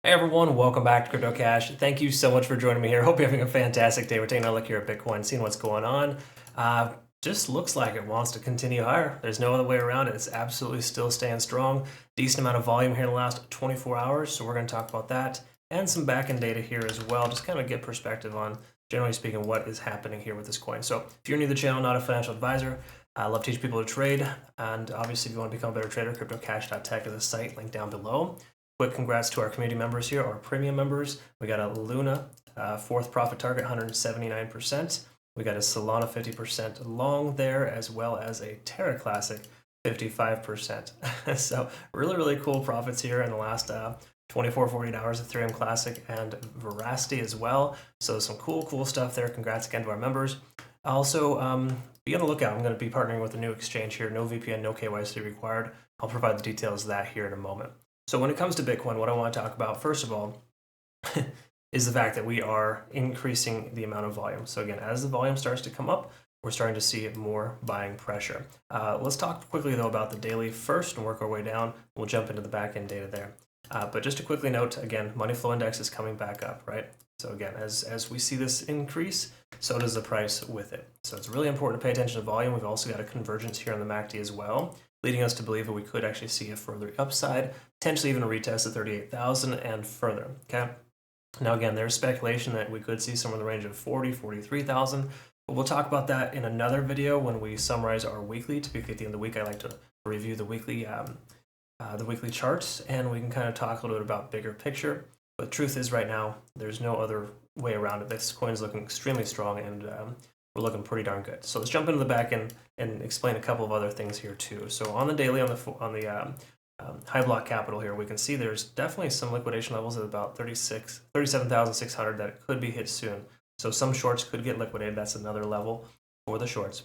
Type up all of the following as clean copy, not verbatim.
Hey everyone, welcome back to Crypto Cash. Thank you so much for joining me here. Hope you're having a fantastic day. We're taking a look here at Bitcoin, seeing what's going on. Just looks like it wants to continue higher. There's no other way around it. It's absolutely still staying strong. Decent amount of volume here in the last 24 hours, so we're going to talk about that and some back-end data here as well. Just kind of get perspective on, generally speaking, what is happening here with this coin. So if you're new to the channel, not a financial advisor, I love to teach people to trade. And obviously, if you want to become a better trader, cryptocash.tech is the site, link down below. Quick congrats to our community members here, our premium members. We got a Luna, fourth profit target, 179%. We got a Solana 50% long there, as well as a Terra Classic 55%. So really, really cool profits here in the last 24, 48 hours, Ethereum Classic and Veracity as well. So some cool stuff there. Congrats again to our members. Also, be on the lookout. I'm going to be partnering with a new exchange here. No VPN, no KYC required. I'll provide the details of that here in a moment. So when it comes to Bitcoin, what I want to talk about, first of all, is the fact that we are increasing the amount of volume. So again, as the volume starts to come up, we're starting to see more buying pressure. Let's talk quickly, though, about the daily first and work our way down. We'll jump into the back-end data there. But just to quickly note, again, money flow index is coming back up, right? So again, as we see this increase, so does the price with it. So it's really important to pay attention to volume. We've also got a convergence here on the MACD as well, leading us to believe that we could actually see a further upside, potentially even a retest of 38,000 and further, okay? Now again, there's speculation that we could see somewhere in the range of 40, 43,000, but we'll talk about that in another video when we summarize our weekly. Typically at the end of the week, I like to review the weekly charts, and we can kind of talk a little bit about bigger picture. But the truth is right now, there's no other way around it. This coin is looking extremely strong, and we're looking pretty darn good. So let's jump into the back end and explain a couple of other things here too. So on the daily, on the high block capital here, we can see there's definitely some liquidation levels at about 37,600 that could be hit soon. So some shorts could get liquidated. That's another level for the shorts.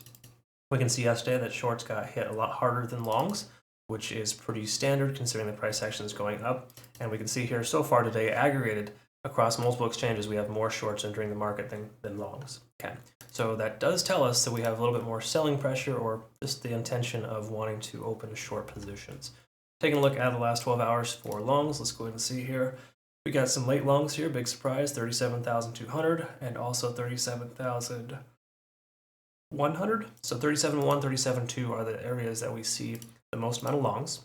We can see yesterday that shorts got hit a lot harder than longs, which is pretty standard considering the price action is going up. And we can see here so far today, aggregated across multiple exchanges, we have more shorts entering the market than longs. Okay, so that does tell us that we have a little bit more selling pressure, or just the intention of wanting to open short positions. Taking a look at the last 12 hours for longs, let's go ahead and see here. We got some late longs here, big surprise, 37,200 and also 37,100. So 37.1, 37.2 are the areas that we see the most amount of longs.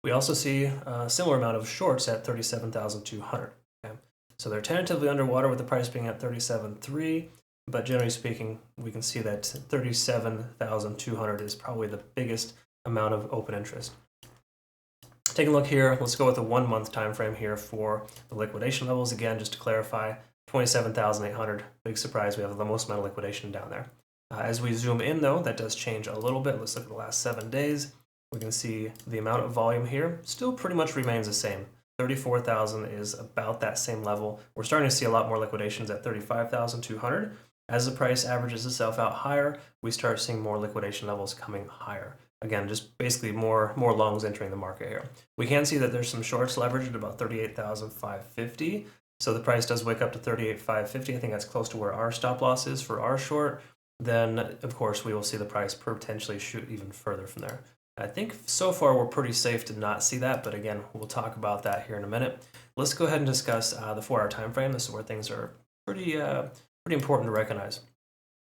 We also see a similar amount of shorts at 37,200. Okay? So they're tentatively underwater with the price being at 37.3, but generally speaking, we can see that 37,200 is probably the biggest amount of open interest. Taking a look here, let's go with the 1 month time frame here for the liquidation levels. Again, just to clarify, 27,800. Big surprise, we have the most amount of liquidation down there. As we zoom in, though, that does change a little bit. Let's look at the last 7 days. We can see the amount of volume here still pretty much remains the same. 34,000 is about that same level. We're starting to see a lot more liquidations at 35,200. As the price averages itself out higher, we start seeing more liquidation levels coming higher. Again, just basically more longs entering the market here. We can see that there's some shorts leveraged at about 38,550. So the price does wake up to 38,550. I think that's close to where our stop loss is for our short. Then, of course, we will see the price potentially shoot even further from there. I think so far we're pretty safe to not see that, but again, we'll talk about that here in a minute. Let's go ahead and discuss the 4-hour time frame. This is where things are pretty important to recognize.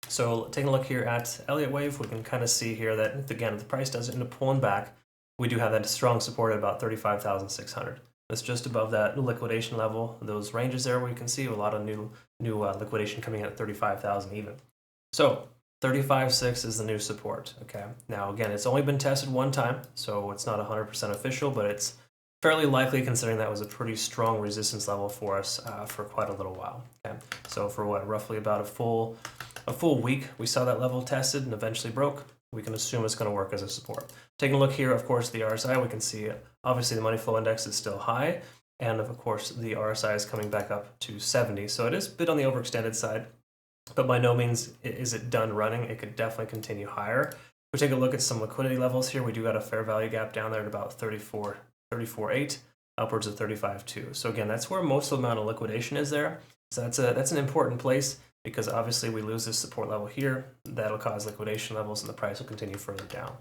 So taking a look here at Elliott Wave, we can kind of see here that, again, if the price does end up pulling back, we do have that strong support at about 35,600. That's just above that liquidation level. Those ranges there, we can see a lot of new liquidation coming in at 35,000 even. So 35.6 is the new support, okay? Now, again, it's only been tested one time, so it's not 100% official, but it's fairly likely considering that was a pretty strong resistance level for us for quite a little while, okay? So for what, roughly about a full week, we saw that level tested and eventually broke. We can assume it's going to work as a support. Taking a look here, of course, the RSI, we can see obviously the money flow index is still high, and of course the RSI is coming back up to 70. So it is a bit on the overextended side, but by no means is it done running. It could definitely continue higher. If we take a look at some liquidity levels here, we do got a fair value gap down there at about 34.8, upwards of 35.2. So again, that's where most of the amount of liquidation is there. So that's an important place, because obviously we lose this support level here. That'll cause liquidation levels and the price will continue further down.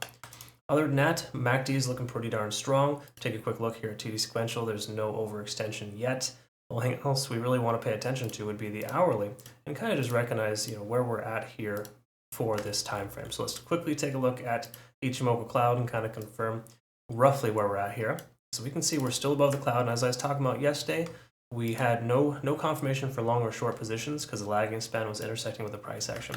Other than that, MACD is looking pretty darn strong. Take a quick look here at TD sequential. There's no overextension yet. The only thing else we really want to pay attention to would be the hourly and kind of just recognize, where we're at here for this time frame. So let's quickly take a look at Ichimoku Cloud and kind of confirm roughly where we're at here. So we can see we're still above the cloud, and as I was talking about yesterday, we had no confirmation for long or short positions because the lagging span was intersecting with the price action.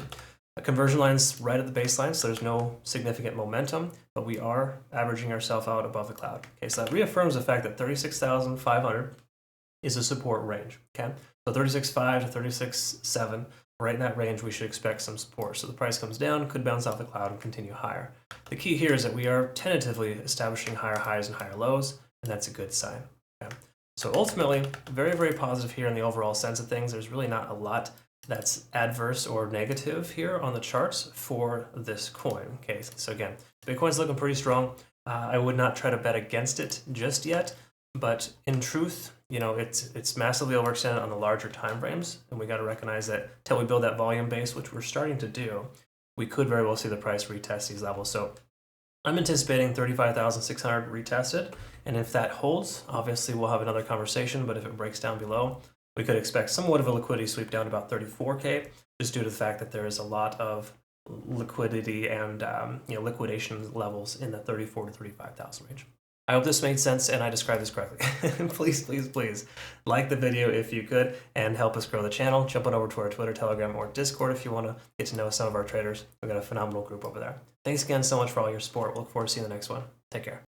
The conversion line's right at the baseline, so there's no significant momentum, but we are averaging ourselves out above the cloud. Okay, so that reaffirms the fact that 36,500 is a support range. Okay, so 36.5 to 36.7, right in that range, we should expect some support. So the price comes down, could bounce off the cloud and continue higher. The key here is that we are tentatively establishing higher highs and higher lows, and that's a good sign. Okay? So ultimately, very, very positive here in the overall sense of things. There's really not a lot that's adverse or negative here on the charts for this coin. Okay, so again, Bitcoin's looking pretty strong. I would not try to bet against it just yet, but in truth, it's massively overextended on the larger time frames, and we got to recognize that until we build that volume base, which we're starting to do, we could very well see the price retest these levels. So I'm anticipating 35,600 retested, and if that holds, obviously we'll have another conversation, but if it breaks down below, we could expect somewhat of a liquidity sweep down to about 34K, just due to the fact that there is a lot of liquidity and liquidation levels in the 34 to 35,000 range. I hope this made sense and I described this correctly. Please, please, please like the video if you could and help us grow the channel. Jump on over to our Twitter, Telegram, or Discord if you want to get to know some of our traders. We've got a phenomenal group over there. Thanks again so much for all your support. We'll look forward to seeing the next one. Take care.